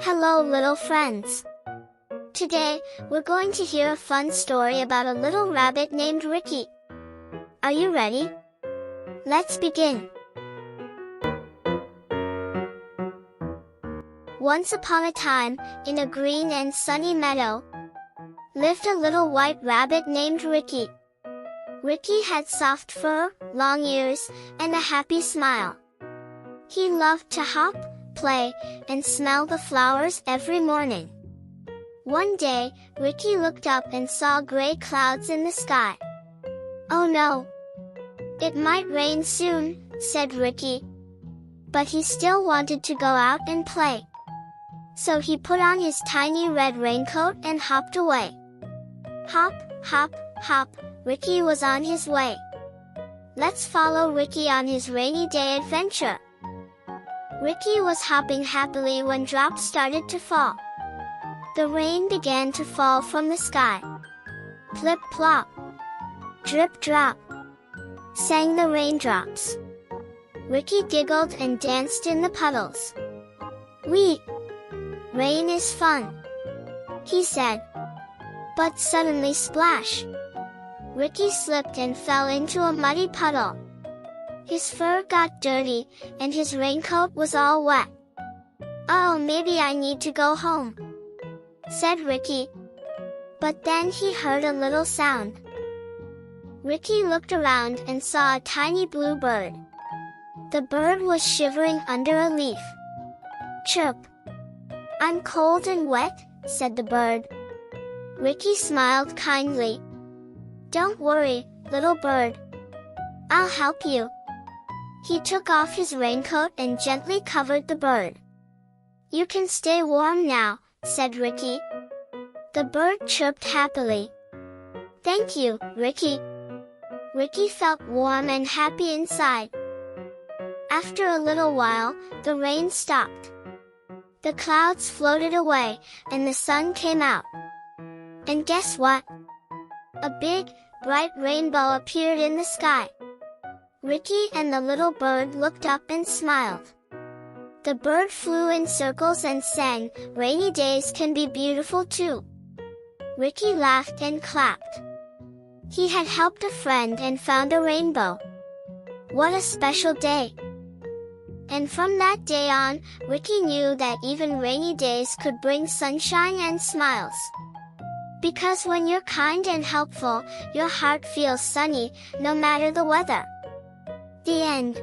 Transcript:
Hello little friends. Today, we're going to hear a fun story about a little rabbit named Ricky. Are you ready? Let's begin. Once upon a time, in a green and sunny meadow, lived a little white rabbit named Ricky. Ricky had soft fur, long ears, and a happy smile. He loved to hop, play, and smell the flowers every morning. One day, Ricky looked up and saw gray clouds in the sky. "Oh no! It might rain soon," said Ricky. But he still wanted to go out and play. So he put on his tiny red raincoat and hopped away. Hop, hop, hop, Ricky was on his way. Let's follow Ricky on his rainy day adventure. Ricky was hopping happily when drops started to fall. The rain began to fall from the sky. Plip plop, drip drop, sang the raindrops. Ricky giggled and danced in the puddles. "Wee! Rain is fun," he said. But suddenly splash! Ricky slipped and fell into a muddy puddle. His fur got dirty, and his raincoat was all wet. "Oh, maybe I need to go home," said Ricky. But then he heard a little sound. Ricky looked around and saw a tiny blue bird. The bird was shivering under a leaf. "Chirp! I'm cold and wet," said the bird. Ricky smiled kindly. "Don't worry, little bird. I'll help you." He took off his raincoat and gently covered the bird. "You can stay warm now," said Ricky. The bird chirped happily. "Thank you, Ricky." Ricky felt warm and happy inside. After a little while, the rain stopped. The clouds floated away, and the sun came out. And guess what? A big, bright rainbow appeared in the sky. Ricky and the little bird looked up and smiled. The bird flew in circles and sang, "Rainy days can be beautiful too." Ricky laughed and clapped. He had helped a friend and found a rainbow. What a special day! And from that day on, Ricky knew that even rainy days could bring sunshine and smiles. Because when you're kind and helpful, your heart feels sunny, no matter the weather. The end.